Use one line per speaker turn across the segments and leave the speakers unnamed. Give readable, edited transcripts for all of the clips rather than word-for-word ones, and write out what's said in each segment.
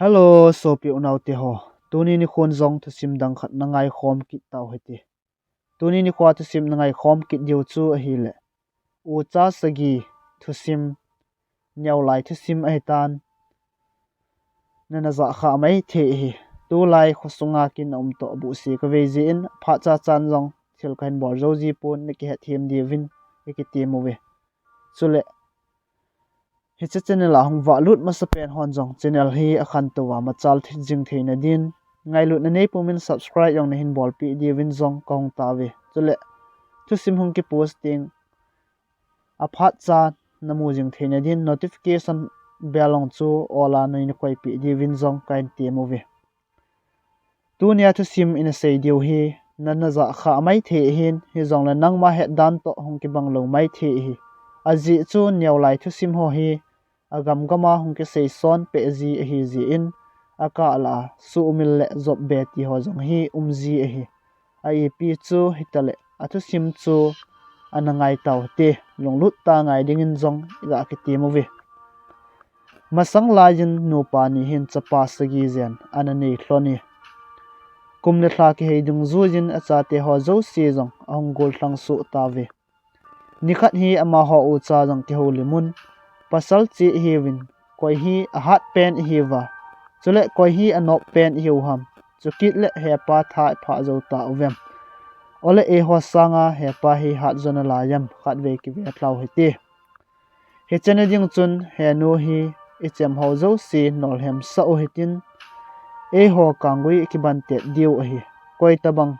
Hello, so pi unau te ho. Tuni ni khon zong thu sim dang khat na ngai khom kit tau heti. Tuni ni khwa thu sim na ngai khom kit diu chu a hi le. U cha sagi thu sim nyau lai thu sim a tan. Nana za kha mai the hi. Tu lai khosunga kin om to bu si ka ve ji in pha cha chan zong thil kain bor zo ji pon ne ki ha thiam di vin ki ti mo ve. Chule hi cha channel a hong wa lut ma sa pen hon jong channel hi a khan to wa ma chal thi jing theina din ngai lut na nei pumin subscribe yong na hin bol pi di win jong kong ta ve chule thu sim hung ki posting a phat cha na mu jing theina din notification belong chu ola nei ni koi pi di win jong kain ti mo ve tu nia thu sim in a sei diu hi nan na za kha mai the hin hi jong la nang ma he dan to hong ki bang lo mai the hi aji chu nyau lai thu sim ho hi agam gama hung ke sei son pe ji hi ji in aka la su umil le zob be ti ho jong hi umji hi ai pi chu hitale athu sim chu anangai tau te longlut ta ngai ding in jong ga ke ti mo ve masang la jin nu pa ni hin chapa sagi zen anani hloni kumle thla ki heidung zu jin acha te ho zo si jong ahong gol thlang su ta ve nikhat hi ama ho u cha jong ki ho limun pasal chi hi win koi hi a hat pen hi wa chule koi hi anop pen hi ham chukit le he pa thai pha zo ta ovem ole e ho sanga he pa hi hat zona la yam khat ve ki ve tlau hi ti he chene ding chun he nu hi e chem ho zo si nol hem sa o hitin e ho kangui ki ban te diu hi koi tabang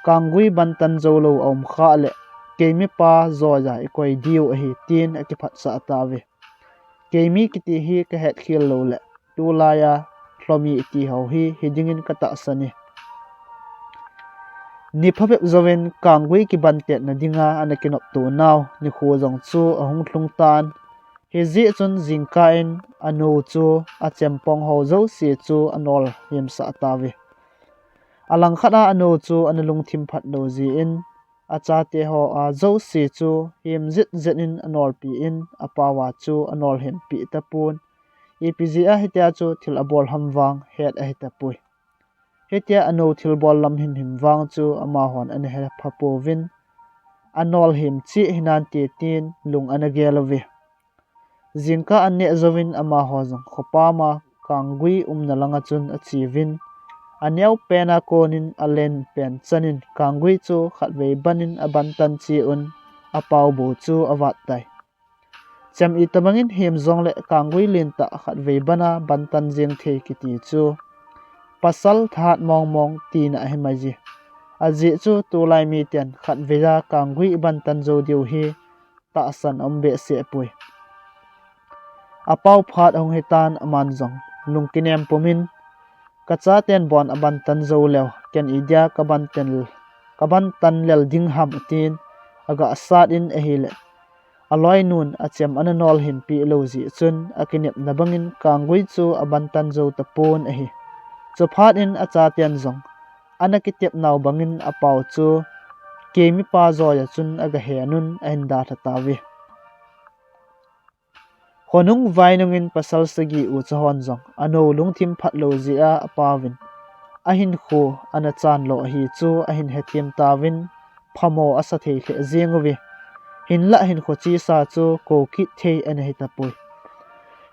kangui ban tan zo lo om kha le keimi pa zo ja e koi diu hi tin a ki phat sa ta ve keimi kiti hi ka het khil lo le tu la ya hlomi ti ho hi hidingin ka ta sani ni phabe zoven kangui ki bante na dinga anakinop tu naw ni khu jong chu ahung thlung tan he ji chun jingka in anu chu a chempong ho zo si chu anol him sa ta ve alang khada anu chu analung thim phat do ji in acha te ho a zo si chu him zit zet in anol pi in apawa chu anol hem pi ta pun epg a hitia chu thil abol hamwang het a hita pui hetia ano thil bol lam him wang chu ama hon an he phapo vin anol him chi hinan ti tin lung anagelawe jingka anne zovin ama ho jong khopa ma kangui umna langa chun achi vin anyau pena konin alen pen chanin kangui chu khatve banin aban tan chi un apau bo chu awat tai cham i tamangin hem zong le kangui lin ta khatve bana bantan jeng the ki ti chu pasal that mong mong ti na hemaji aji chu tu lai mi ten khatve ja kangui bantan zo diu hi ta san ombe se pui apau phat hong hitan aman zong lungkinem pomin kacha ten bon aban tan zo lew ken idia kaban tan lel ding ham tin aga asat in ehile aloi nun achem ananol him pi lo ji chun akinep nabangin kangui chu aban tan zo ta pon ehi chophat in acha ten zong anakitep naw bangin apau chu kemi pa zo ya chun aga henun enda thatawi honung vainungin pasal sagi u chahon zong ano lungthim phat lo ji a apawin ahin kho ana chan lo hi chu ahin hethiam tawin phamo asathe khe zengowi hin la hin kho chi sa chu ko ki thei an heta pui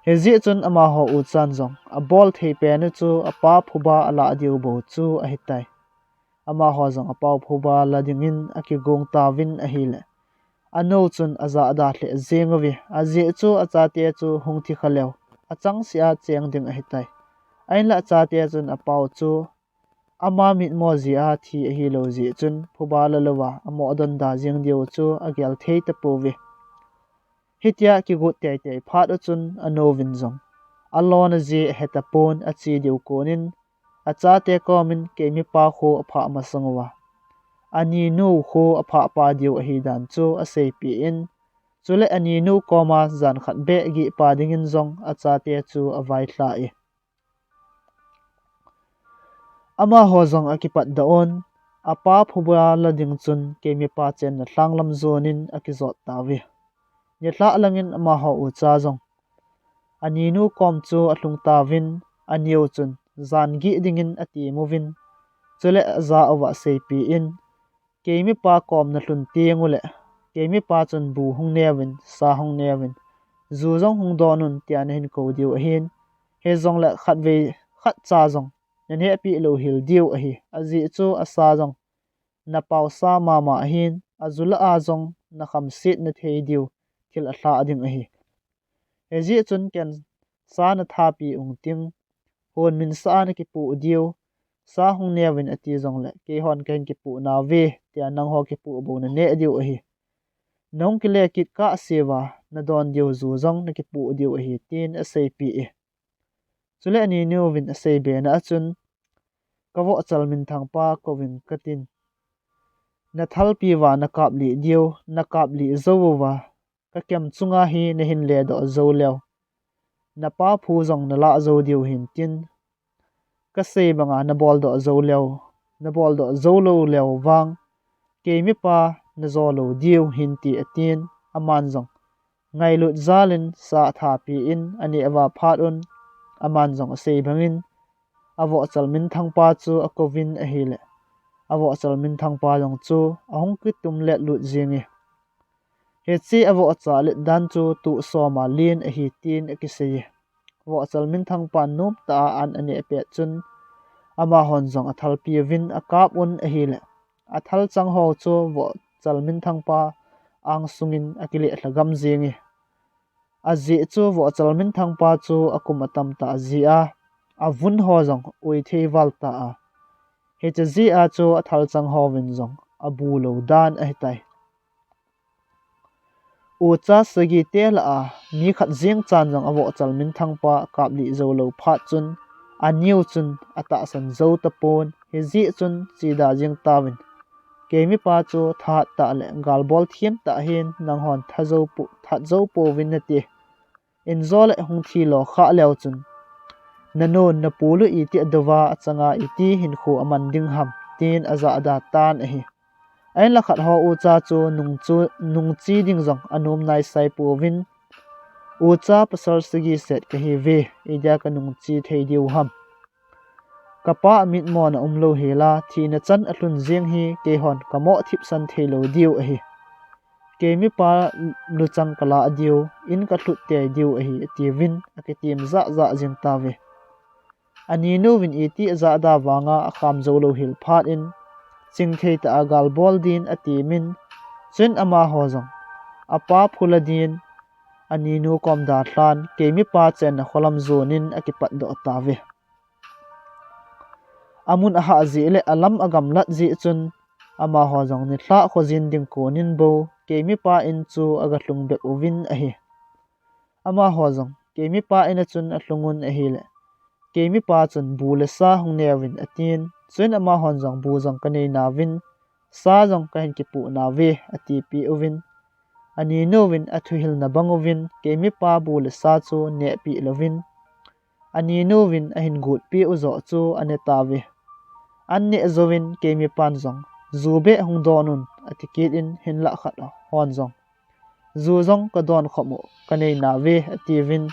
hezi chun ama ho u chan zong a bol thei pe na chu apa phuba ala diu bo chu a hitai ama ho zong apa phuba la dingin aki gong tawin a hile ano chun aza da hle zengowi aje chu acha te chu hungthi khalew achang sia cheng ding a hitai ain la cha te chun apau chu ama mit mo zia thi hi lo ji chun phuba la lawa amo don da jeng dio chu agel thei ta powe hitia ki gut te te phat chun ano win zong alon ji heta pon achi diu konin acha te komin ke mi pa kho apha ma sangwa ani nu kho apha pa diu hi dan chu asei pi in chule ani nu koma zan khat be gi pa dingin zong acha te chu awai thla e ama ho zong akipat daon apa phubwa la ding chun kemi pa chen na hlanglam zonin akizot tawi ni thla langin ama ho u cha zong ani nu kom chu ahlung tawin aniu chun zan gi dingin ati movin chule za awa sepi in keimi pa kom na hlun tiangule keimi pa chun bu hung newin sa hung newin zu zong hung donun tian hin ko diu hin he zong la khat ve khat cha zong nen he pi lo hil diu a hi azi chu asa zong na pau sa ma hin azula a zong na kham sit na thei diu thil a thla ding a hi he ji chun ken sa na tha pi ung ting hon min sa na ki pu diu sa hung newin ati zong le ke hon ken ki pu na ve tian nang ho ki pu bu na ne diu a hi nong ki le kit ka sewa na don diu zu zong na ki pu diu a hi tin a sei pi e chule ani nu win a sei be na chun ka wo chal min thang pa ko win katin na thal pi wa na kap li diu na kap li zo wa ka kem chunga hi na hin le do zo lew na pa phu zong na la zo diu hin tin ka sei banga na bol do zo lew na bol do zo lo lew wang ke mi pa na zo lo diu hin ti atin aman zong ngai lut zalin sa tha pi in ani awa phat un aman zong sei bangin awo chal min thang pa chu a kovin a hi le awo chal min thang pa long chu ahong ki tum le lut jingi he chi awo cha le dan chu tu so ma lin a hi tin a ki sei awo chal min thang pa nup ta an ani pe chun ama hon zong athal pi vin a kap un a hi le athal chang ho chu wo chal min thang pa ang sungin akile hlagam jingi azi chu wo chal min thang pa chu akum atam ta zia avun ho zong oi thei wal ta a he cha zia chu athal chang ho win zong abu lo dan a tai u cha sagi te la a mi khat jing chan jong awo chal min thang pa kap li zo lo phat chun aniu chun ata san zo ta pon he ji chun chi da jing ta win kemi pa chu tha ta le gal bol thiam ta hin nang hon tha zo po win na ti in zol hung thi lo kha lew chun nanon na pulu iti adawa changa iti hin khu aman ding ham tin aza da tan a hi ai la khat ho u cha chu nung chi ding zong anum nai sai pu win u cha pasal sigi set ka hi ve ida ka nung chi thei diu ham kapa mit mo na umlo hela thi na chan atlun jing hi ke hon kamo thip san thei lo diu a hi ke mi pa lu chang kala diu in ka thlut te diu a hi ti win a ke tim za jing ta ve ani nu win iti za da wanga akham zo lo hil phat in ching thei ta agal bol din ati min chen ama ho zong apa phula din ani nu kom da thlan ke mi pa chen na kholam zonin akipat do ta ve amun a ha zi le alam agam lat zi chun ama ho zong ni thla khojin ding konin bo ke mi pa in chu aga hlung be ovin a hi ama ho zong ke mi pa in a chun a hlungun a hi le ke mi pa chun bu le sa hung newin atin chen ama hon zong bu zong ka nei na win sa zong ka hin ki pu na ve ati pi ovin ani no win a thu hil na bang ovin ke mi pa bu le sa chu ne pi lovin ani no win a hin gut pi uzo chu ane ta ve an ne zowin ke mi pan zong zu be hung donun ati kit in hin la khat hon zong zu zong ka don khomo ka nei na ve ati win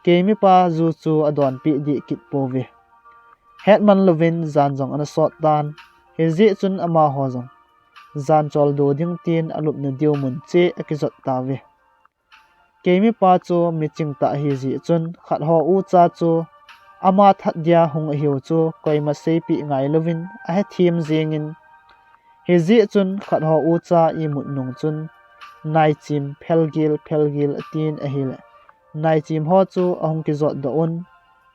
ke mi pa zu chu adon pi di kit po ve hetman lovin zan zong ana sot dan he ji chun ama ho zong zan chol do ding tin alup na diu mun che akizot ta ve ke mi pa chu mi ching ta hi ji chun khat ho u cha chu ama that dia hung hiu chu koi ma sei pi ngai lovin a he thim jingin he ji chun khat ho u cha i mut nung chun nai chim phelgil atin a hi le nai chim ho chu ahong ki zot do un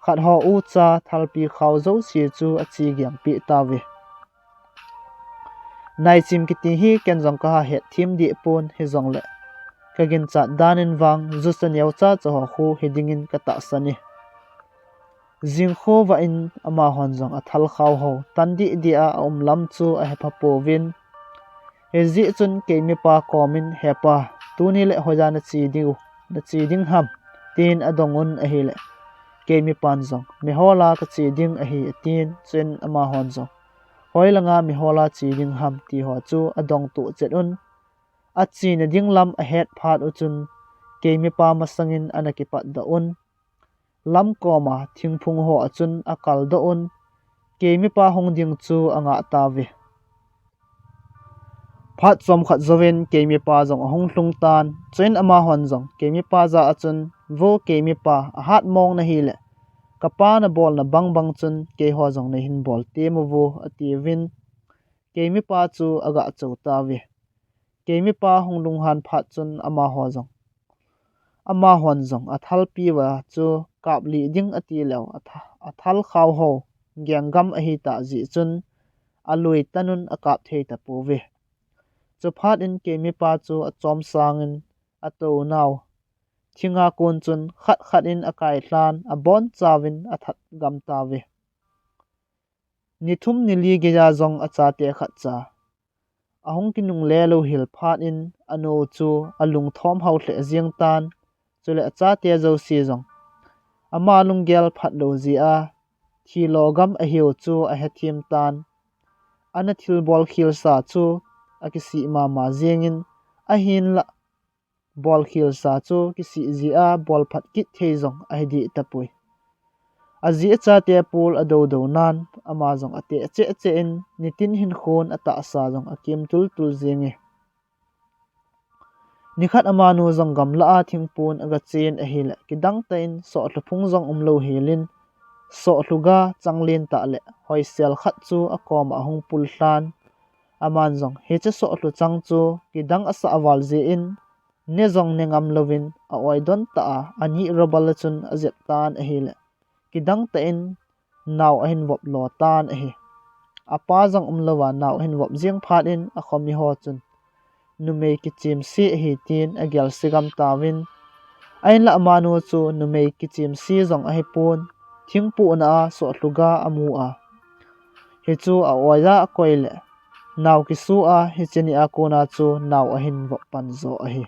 khat ho u cha thalpi khaw zo si chu a chi gyang pi ta ve nai chim ki ti hi ken jong ka het thim di pon he jong le kagin cha danin wang jusan yaw cha cho khu hedingin ka ta sani jing kho wa in ama hon jong a thal khaw ho tan di dia lam chu a hepa po win he ji chun ke mi pa komin hepa tuni le hojana chi ding ham tin adongun a hi le ke mi pan zong mi hola ka chi ding a hi tin chen ama hon zong hoilanga mi hola chi ding ham ti ho chu adong tu chet un a chi na ding lam a het phat u chun ke mi pa masangin anakipat da un lam koma thingphung ho achun akal do un ke mi pa hong ding chu anga ta ve phat som khat zoven ke mi pa jong hong hlung tan chen ama hon jong ke mi pa za achun vo ke mi pa a hat mong na hi le kapa na bol na bang bang chun ke ho jong na hin bol te mo vo ati win ke mi pa chu aga chau ta ve ke mi pa hong lung han phat chun ama ho jong ama hon jong athal pi wa chu kap li ding ati lo athal khaw ho gyang gam a hi ta ji chun alui tanun akap thei ta pu ve chu phat in ke mi pa chu a chom sang in a to naw thinga kun chun khat khat in akai hlan a bon chawin a that gam ta ve ni thum ni li ge ya zong a cha te khat cha ahong kinung le lo hil phat in ano chu alung thom hau hle jiang tan chule cha te zo si zong ama lung gel phat lo ji a thi logam a hiu chu a hethiam tan ana thil bol khil sa chu akisi ma zengin a hin la bol khil sa chu kisi ji a bol phat kit thei zong a di tapui azi cha te pul ado do nan ama zong ate che in nitin hin khon ata sa zong akim tul zengi nikhat ama nu zong gam la a thingpun aga chen a hil kidang ta in so thphung zong umlo helin so thuga changlin ta le hoi sel khat chu akom ahung pul hlan aman zong he cha so thu chang chu kidang asa awal je in ne zong nengam lovin a oi don ta ani robal chun azep tan a hil kidang ta in naw a hin wop lo tan a hi apa zong umlowa naw hin wop jiang phat in a khomi ho chun numei ki chim si hi tin a gyal sigam tawin ain la manu chu numei ki chim si zong a hi pun thingpu na so hluga amu a he chu a oya koile naw ki su a hi cheni a ko na chu naw a hin wop pan zo a hi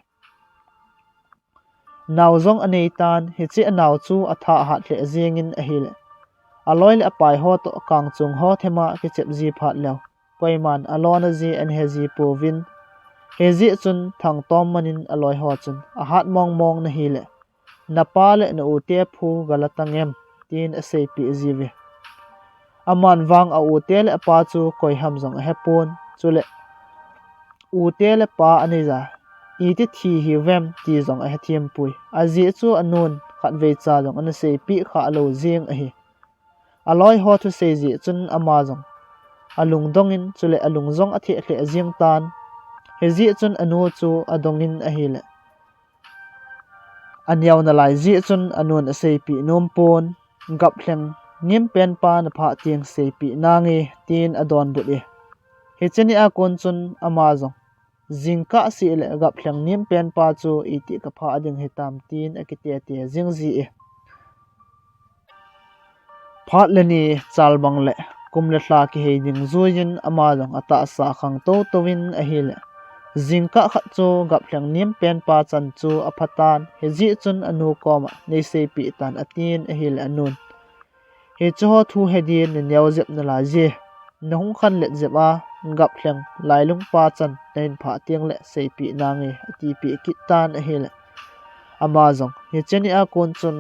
naw zong anei tan hi chi naw chu a tha hat le zingin a hi le aloil apai ho to kang chung ho thema ki chep ji phat lo koiman alona ji an he ji povin hezi chun thang tom manin aloi ho chun a hat mong na hi le napa le na ute phu galatangem tin a sei pi jive aman wang a ute le pa chu koi ham jong a hepon chule ute le pa ani za i ti thi hi vem ti jong a hethiam pui a ji chu anun khat ve cha jong an sei pi kha lo jing a hi aloi ho thu sei ji chun ama jong alung dongin chule alung jong a the hle jing tan hezi chun anu chu adongin a hile anyaw na lai ji chun anun a sei pi nom pon gap thleng nim pen pa na pha tiang sei pi nangi tin adon bu e he cheni a kon chun ama zong jingka si le gap thleng nim pen pa chu iti ka pha ading hitam tin akite te jing ji e phat le ni chalbang le kumle hla ki he ding zuin ama zong ata sa khang to win a hile jingka khat chu gap thleng nim pen pa chan chu a phatan he ji chun anu koma nei sei pi tan atin a hil anun he chu ho thu he din ne nyaw jep na la je nahung khan le jep a gap thleng lailung pa chan nen pha tiang le sei pi nangi ati pi ki tan a hil ama jong he cheni a kon chun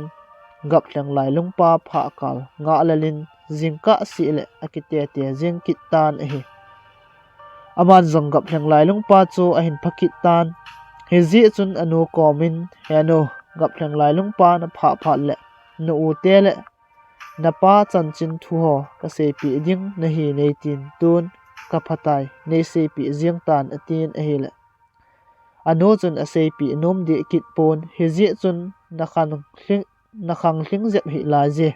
gap thleng lailung pa pha kal nga lalin jingka si le akite te jing ki tan a hi aman zong gap thleng lai lung pa chu a hin phakit tan hezi chun anu komin heno gap thleng lai lung pa na pha le no u te le na pa chan chin thu ho ka se pi ding na hi nei tin tun ka phatai nei se pi jiang tan atin a hi le anu chun a se pi nom di kit pon hezi chun na khang hling zep hi la je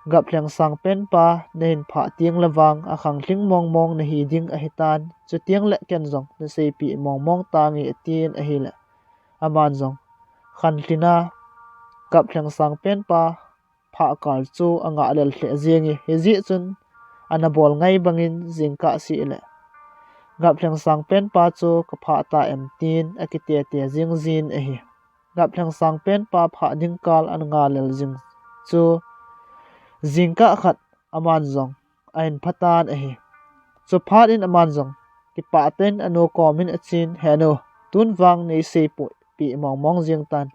gap thleng sang pen pa nen pha tiang lawang a khang hling mong na hi ding a hitan chu tiang le ken zong na sei pi mong ta ngi tin a hi le aman zong khan hlina gap thleng sang pen pa pha kal chu anga lel hle zengi hezi chun ana bol ngai bangin jingka si le gap thleng sang pen pa chu ka pha ta em tin akite te jing zin a hi gap thleng sang pen pa pha ding kal an nga lel jing chu jingka khat aman zong ain phatan a hi chu phat in aman zong ki pa ten anu komin achin heno tun wang nei sei pu pi mong jing tan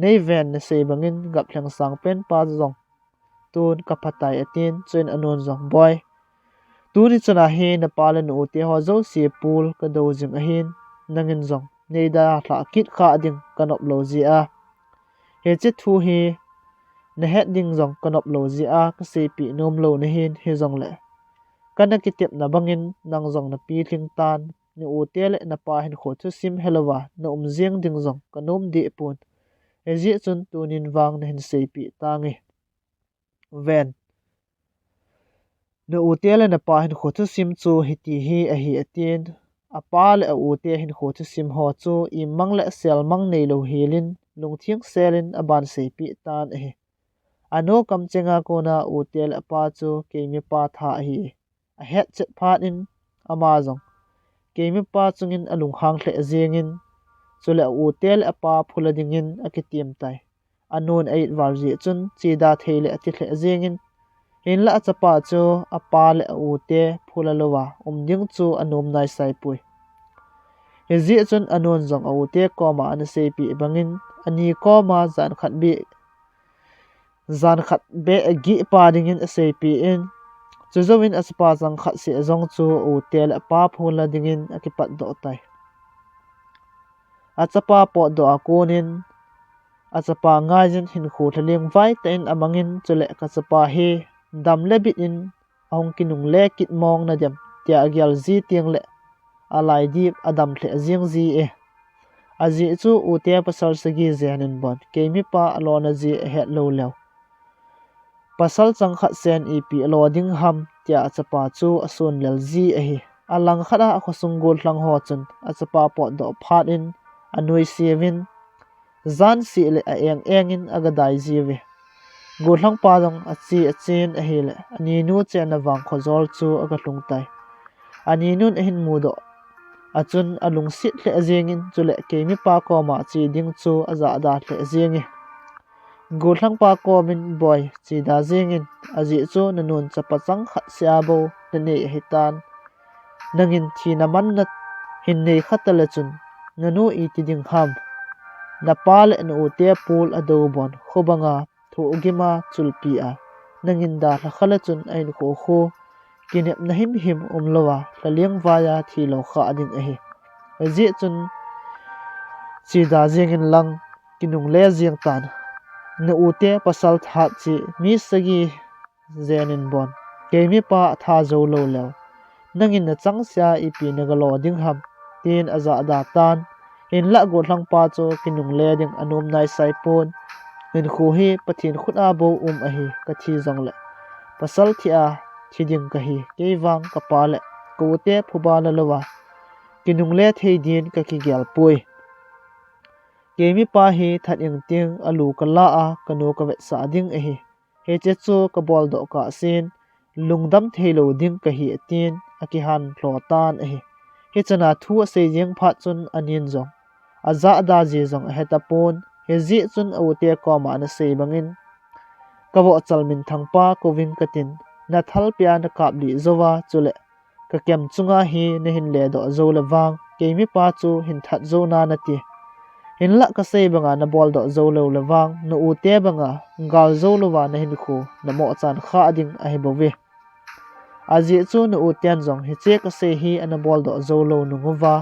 nei ven na sei bangin gap thlang sang pen pa zong tun kapatai atin chen anon zong boy tuni chana he na palan u te ho zo si pul ka do jing a hin nangin zong nei da thla kit kha ding kanop lo ji a he che thu hi na het ding zong kanop lo ji a ka se pi nom lo na hin he zong le kana ki tep na bangin nang zong na pi thling tan ni u te le na pa hin kho chu sim helowa na jiang ding zong kanom di pun e ji chun tunin wang na hin se pi tangi ven na u te le na pa hin kho chu sim chu hi ti hi a hi atin a pa le a u te hin kho chu sim ho chu I mang le sel mang nei lo helin lungthiang selin aban se pi tan a hi ano kam chenga ko na u te le pa chu ke mi pa tha hi a het chet phat in ama zong ke mi pa chungin alung hang hle zengin chule u te le pa phula dingin akitiam tai anon ait war ji chun chi da theile ati hle zengin in la chapa chu apa le u te phula lowa ding chu anom nai sai pui he ji chun anon zong u te ko ma an se pi bangin ani ko ma zan khat be gi pa dingin se pi in chuzowin aspa jang khat se zong chu u te le pa phula dingin akipat do tai achapa po do akonin achapa ngajin hin khu thleng vai ten amangin chule ka chapa he dam le bit in ong kinung le kit mong na dem tia gyal ji tiang le alai dip adam hle jiang ji e aji chu u te pasal sagi zenin bon kemi pa alona ji het lo lew pasal chang khat sen ep loading ham tia chapa chu asun lel ji a hi alang khada khosung gol hlang ho chun achapa po do phat in anoi sievin zan si le a eng in agadai jiwe gol hlang pa dong achi achin a hi le ani nu chen na wang khozol chu aga hlung tai ani nun a hin mu do achun alung sit hle azengin chule kemi pa ko ma chi ding chu aza da hle azengi gol hlang pa ko min boy chi da zengin aji chu nanun chapa chang khat sia bo na nei hitan nangin thina man na hin nei khatala chun nanu I ti ding ham na pal na u te pul ado bon khobanga thu gima chulpi a nangin da khala chun ain ko kho kinep na him umlowa thaleng waya thilo kha ading a hi aji chun chi da jengin lang kinung le jeng tan na u te pasal tha chi mi sagi zenin bon kemi pa tha zo lo lew nangin na changsia ipi nagalo ding ham tin aza da tan in la go hlang pa chu kinung le ding anom nai sai pon in khu hi pathin khut a bo a hi ka thi zong le pasal thia thiding ka hi kewang ka pa le ko te phuba la lowa kinung le thei din ka ki gyal pui kemi pa hi that ing ting alu ka la a kanu ka ve sa ding a hi he che chu ka bol do ka sin lungdam theilo ding ka hi atin aki han thlo tan a hi he chana thu se jeng phat chun anin zong aza da ji zong hetapon he ji chun au te ko ma na se bangin kawo chalmin thangpa koving katin na thal pia na kap li zowa chule ka kem chunga hi na hin le do zo le wang kemi pa chu hin that zo na na ti hin la ka sei banga na bol do zo lo le wang no u te banga ngal zo lo wa na hin khu na mo chan kha ding a he bowe aji chu no u tian zong he che ka sei hi ana bol do zo lo nu ngwa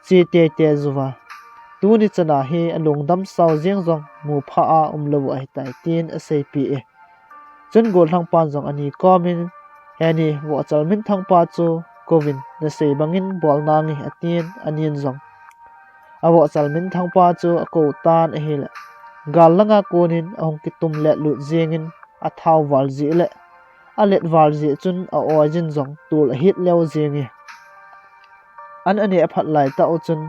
chi te zuwa tu ni chana hi alung dam saw jeng zong mu pha a lo ai tai tin a sei pi e chun gol hang pan zong ani komin yani wo chal min thang pa chu kovin na sei bangin bol na ngi atin anin zong awo chal min thang pa chu ko tan a hila gal langa konin ahong ki tum le lu jengin a thaw wal ji le a let wal ji chun a origin zong tul hit lew jengi an ani a phat lai ta o chun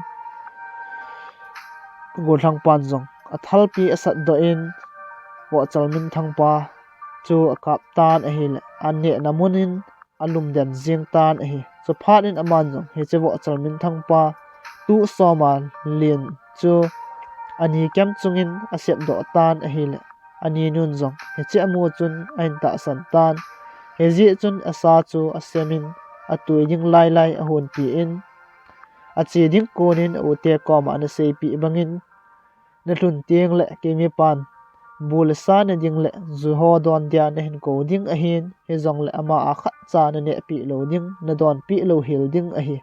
gol hang pan zong a thal pi asat do in wo chal min thang pa chu a kap tan a hila an ne namunin alum den jeng tan a hi so phat in aman zong he che wo chal min thang pa tu so ma lien chu ani kem chungin asep do tan a hila ani nun zong he che amu chun ain ta san tan he ji chun asa chu asemin atui ding lai a hon pi in achi ding konin u te ko ma na sei pi bangin na hlun tiang le ke mi pan bul sa na ding le zu ho don dia na hin ko ding a hin he zong le ama a khat cha na ne pi lo ding na don pi lo hil ding a hi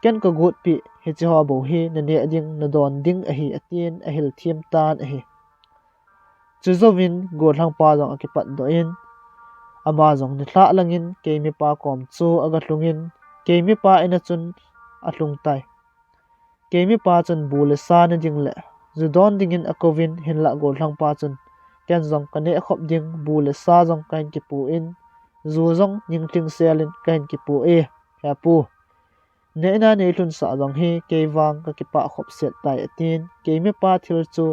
ken ka gut pi he chi ho bo hi na ne ding na don ding a hi atin a hil thiam tan a hi chu zovin go thlang pa jong a ki pat do in ama zong ni thla langin ke mi pa kom chu aga hlungin ke mi pa ina chun a hlung tai ke mi pa chun bul sa na ding le zu don ding in a kovin hin la go thlang pa chun ken zong ka ne khop ding bul sa zong kain ki pu in zu zong ning tling selin kain ki pu e ha pu ne na ne hlun sa zong hi ke wang ka ki pa khop set tai atin ke mi pa thil chu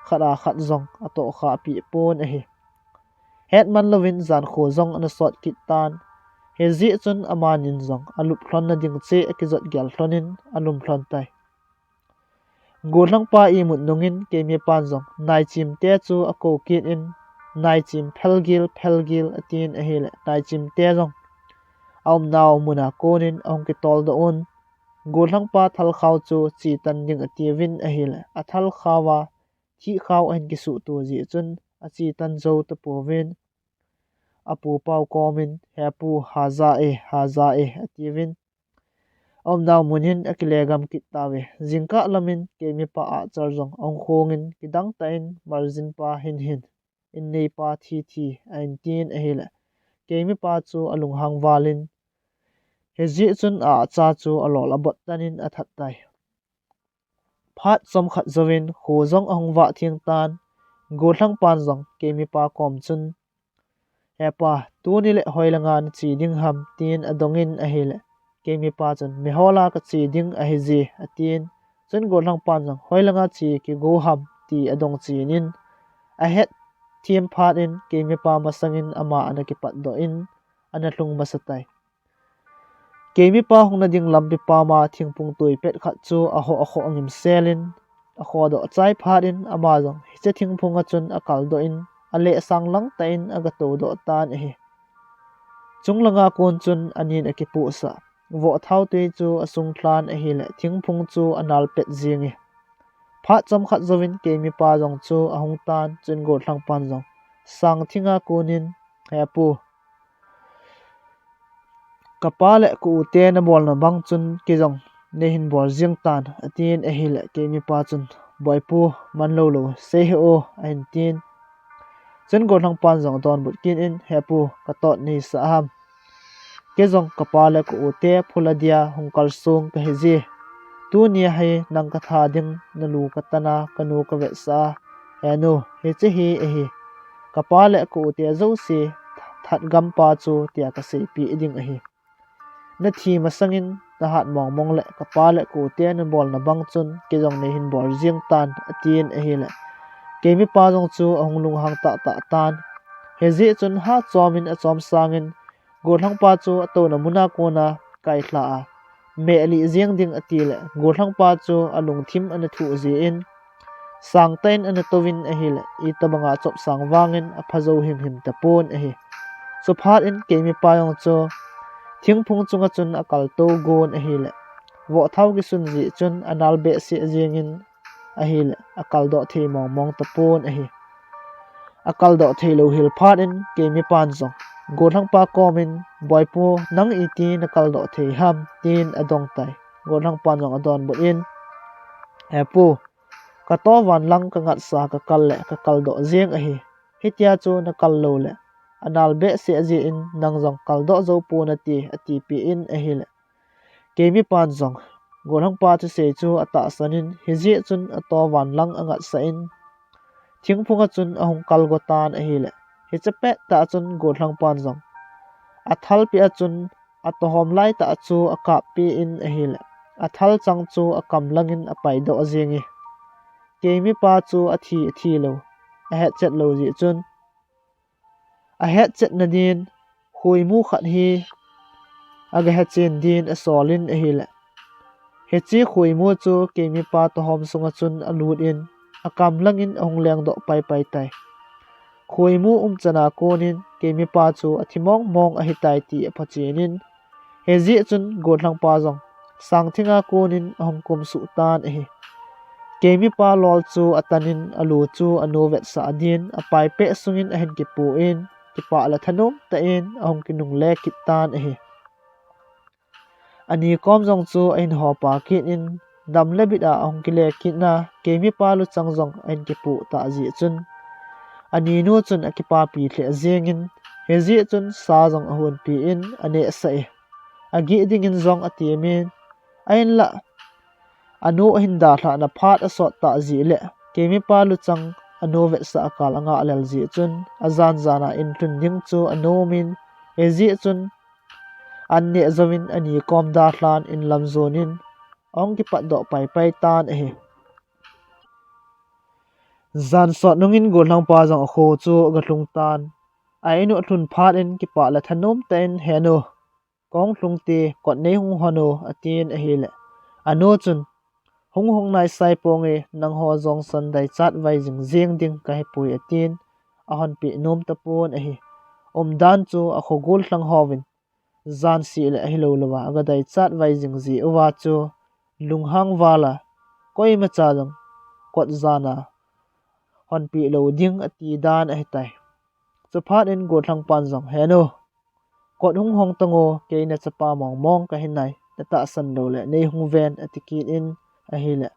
khara khat zong a to kha pi pon a hi hetman lovin zan kho zong an sot kit tan he zi chun amanin zong alup hlon na ding che ekizot gyal hlonin alum hlon tai go thlang pa I mut nungin ke mi pan zong nai chim te chu a ko kit in nai chim phelgil atin a hele nai chim te zong aum naw muna konin ong ki tol do on go thlang pa thal khaw chu chi tan ding ati win a hele a thal khawa thi khaw an ki su tu ji chun a chi tan zo te po win apu pau komin hepu haza e ati win om naw munin akilegam kitawe jingka lamin ke mi pa a charjong ong khongin kidang tain margin pa hin in nei pa thi ain tin a hele ke mi pa chu alung hang walin he ji chun a cha chu alol abot tanin a that tai phat som khat zawin khu zong ong wa thiang tan go thlang pan zong ke mi pa kom chun hepa tu ni le hoilanga ni chi ding ham tin adongin a hele ke mi pa chun mi hola ka chi ding a hi ji atin chun go thlang pan jong hoilanga chi ki go ham ti adong chi nin a het thiam phat in ke mi pa masangin ama ana ki pat do in ana hlung masatai ke mi pa hongna ding lampi pa ma thingpung tui pet khat chu a ho angim selin a kho do chai phat in ama jong hi che thingphung a chun a kal do in a le sang lang ta in aga to do tan a hi chunglanga kon chun anin a ki pu sa vo thau te chu asung thlan a hi le thingphung chu anal pet jingi phat chom khat zowin ke mi pa jong chu ahung tan chun go thlang pan jong sang thinga kunin hepu kapale ku te na bol na bang chun ki jong ne hin bor jing tan atin a hi le ke mi pa chun boipu man lo se he o ain tin chun go thlang pan jong don but kin in hepu ka tot ni sa ham ke jong kapale ku te phuladia hongkal sung ka he ji tu ni hai nang ka tha ding na lu ka tana kanu ka ve sa enu he che hi e hi kapale ku te zo si that gam pa chu tia ka se pi ding a hi na thi masangin na hat mong le kapale ku te na bol na bang chun ke jong ne hin bor jing tan atin a hi le ke mi pa jong chu ong lung hang ta tan he ji chun ha chomin a chom sangin go thlang pa chu to na muna ko na kai thla a me ali jiang ding atile go thlang pa chu alung thim an thu ji in sang tain an towin a hi le I tabanga chop sang wangin a phazo him ta pon a hi so phat in ke mi pa yong chu thingphung chunga chun akal to gon a hi le wo thau gi sun ji chun anal be si jing in a hi le akal do the mong ta pon a hi akal do the lo hil phat in ke mi pan zong go thlang pa komin boipu nang iti nakal do the ham tin adong tai go thlang pan jong adon bot in hepu ka to wan lang ka ngat sa ka kal do jeng a hi hitia chu nakal lo le anal be se ji in nang jong kal do zo pu na ti ati pi in a hi le ke mi pan jong go thlang pa chu se chu ata sanin hi ji chun ato wan lang angat sa in thingphunga chun ahong kal go tan a hi le hi chape ta chun go thlang pan jong athal pi achun atohom lai ta chu akap pi in a hi le athal chang chu akam langin apai do jingi ke mi pa chu athi lo a het chet lo ji chun a het chet na din hui mu khat hi aga het chen din a solin a hi le he chi hui mu chu ke mi pa to hom sunga chun alut in akam langin ong leng do pai tai khui mu chana konin ke mi pa chu athimong mong a hitai ti phachinin he ji chun go thlang pa jong sang thinga konin hong kum su tan hi kemi pa lol chu atanin alu chu anu vet sa adin apai pe sungin ahen ki pu in ki pa la thanom ta in ahong ki nung le kit tan a hi ani kom jong chu ahin ho pa kit in dam le bit a ahong ki le kit na kemi pa lu chang jong ahin ki pu ta ji chun ani nu chun akipa pi hle zengin he ji chun sa jong ahun pi in ane sa e agi ding in jong atimin ain la anu hinda thla na phat asot ta ji le kemi pa lu chang anu ve sa akal anga alel ji chun azan zana in tun ding chu anu min he ji chun an ne zawin ani kom da hlan in lam zonin ong ki pat do pai pai tan e zan sot nungin gol hlang pa jang kho chu ga tlung tan ai nu thun phat in ki pa la thanom ten heno kong tlung ti kot nei hung hono atin a hi le anu chun hung nai sai pong e nang ho zong san dai chat vai jing jeng ding ka he pui atin a hon pi nom ta pon a hi dan chu a kho gol hlang hovin zan si le a hi lo lawa aga dai chat vai jing ji uwa chu lung hang wala koi ma cha jong kot zana hon pi lo ding ati dan a hi tai chu phat in go thlang pan jong heno kot hung hong tango ke na chapa mong mong ka hin nai ta san lo le nei hung ven atikit in a hi le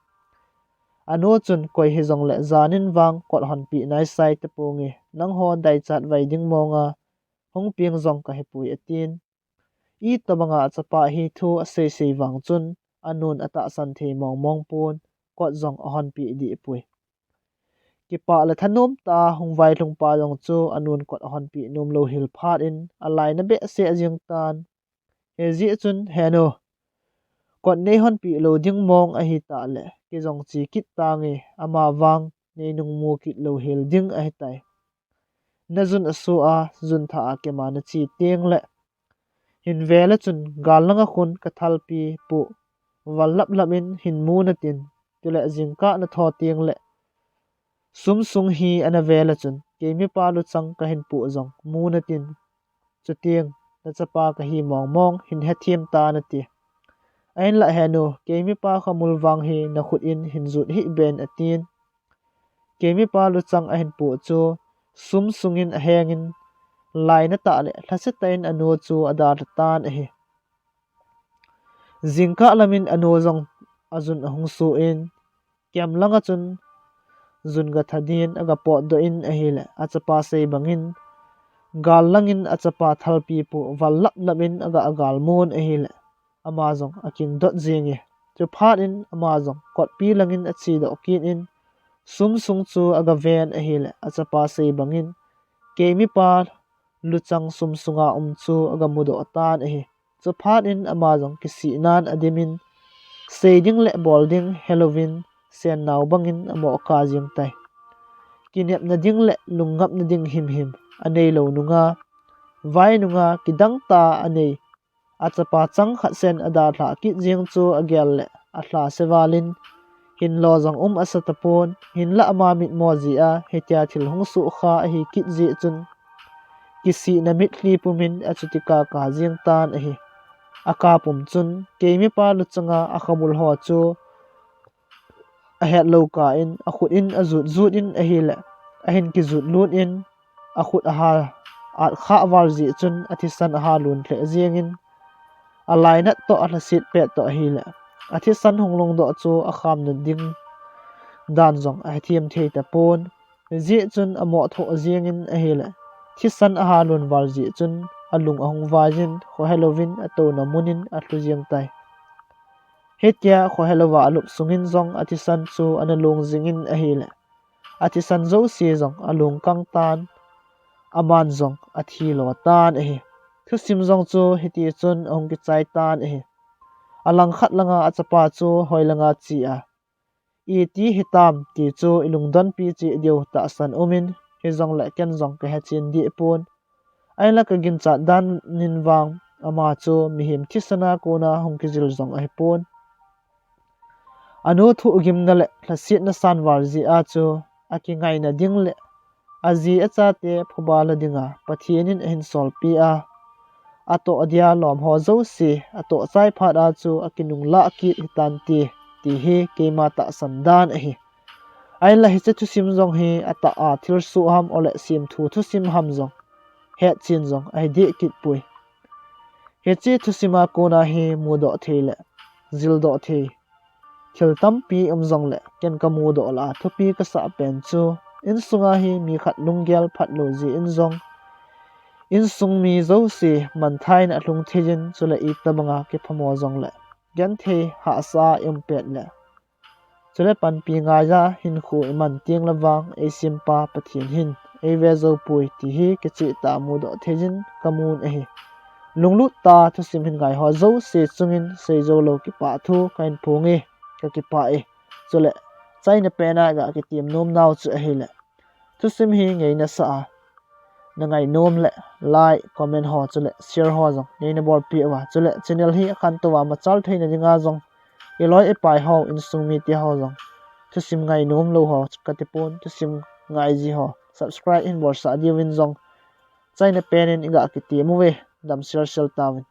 anu chun koi hi jong le zanin wang kot hon pi nai sai te pungi nang ho dai chat vai ding monga hong piang jong ka he pui atin i tabanga chapa hi thu a sei wang chun anun ata san the mong mong pun kot jong a hon pi di pui ki pa la thanom ta hung vai tlung pa jong chu anun kot a hon pi num lo hil phat in alai na be se ajing tan he ji chun heno kot nei hon pi lo ding mong a hi ta le ki jong chi kit ta nge ama wang nei nung mu kit lo hil ding a hi tai na jun asu a jun tha a ke ma na chi teng le hin vela chun galanga khun ka thal pi pu wal lap in hin mu na tin tule jing ka na tho teng le sum sung hi ana vela chun ke mi pa lu chang ka hin pu jong mu na tin chu tieng na chapa ka hi mong mong hin he thiam ta na ti ain la henu ke mi pa khamul wang hi na khut in hin zut hi ben atin ke mi pa lu chang a hin pu chu sum sungin a hengin lai na ta le thase tain anu chu adar tan a hi jingka lamin anu jong azun ahung su in kem langa chun zun ga thadin aga po do in a hi le achapa sei bangin gal langin achapa thalpi pu wal lap in aga agal mon a hi le amazong aking dot zingi chu phat in amazong kot pi langin achi do kin in sum sung chu aga ven a hi le achapa sei bangin ke mi pa luchang sum sunga chu aga mudo tan a hi chu phat in amazong ki si nan adimin seiding le bolding halloween sen naw bangin amo ka jing tai kinep na ding le lungap na ding him anei lo nunga vai nunga kidang ta anei achapa chang khat sen ada thla ki jing chu agel le a thla sewalin hin lo jong asatapon hin la ama mit mo ji a hetia thil hong su kha a hi kit ji chun kisi na mit hli pumin achutika ka jing tan a hi aka pum chun keimi pa lu changa a khamul ho chu a het lo ka in a khut in a zut in a hi le a hin ki zut lut in a khut a ha at kha war ji chun athisan a ha lun hle jing in a lai na to a sit pe to hi le athisan honglong do chu a kham na ding dan jong a thiam thei ta pon ji chun a mo tho jing in a hi le thisan a ha lun war ji chun alung ahong wajin kho halloween ato na munin atlu jing tai hetia kho halowa alup sungin zong atisan chu analung jingin a hi le atisan zo si zong alung kang tan aman zong athi lo tan a hi thusim zong chu hiti chun ong ki chai tan a hi alang khat langa achapa chu hoilanga chi a i ti hitam ti chu ilung don pi chi deu ta san umin hi zong la ken zong ka ha chin di pon ai la ka gin cha dan nin wang ama chu mihim thisana kona hong ki jil zong ai pon anu thu gim na le thlasit na san war ji a chu aki ngai na ding le aji acha te phuba la dinga pathianin hin sol pi a ato adia lom ho zo si ato chai phat a chu akinung la ki hitan ti ti hi keima ta sandan hi ai la hi che thu sim zong hi ata a thil su ham ole sim thu sim ham zong he chin zong ai di kit pui he chi thu sima ko na hi mu do theile zil do the thil tam pi zong le ken ka mu do la thu pi ka sa pen chu in sunga hi mi khat lunggel phat lo ji in zong in sung mi zo si man thai na hlung thejin chula i tabanga ke phamo zong le gan the ha sa pet le chule pan pi nga ya hin khu man tiang lawang e simpa pathian hin e ve zo pui ti hi ke chi ta mu do thejin kamun e hi lunglu ta thu sim hin ngai ho zo se chungin se zo lo ki pa thu kain phungi ka ki pa e chule chai na pe na ga ki tim nom naw chu e hi le thu sim hi ngei na sa na ngai nom le like comment ho chule share ho jong nei na bor pi wa chule channel hi khan to wa ma chal theina jinga jong eloi e pai ho in sung mi ti ho jong thu sim ngai nom lo ho ka ti pon thu sim ngai ji ho subscribe in bor sa di win jong chai na pen in ga ki ti mu we dam share sel tawin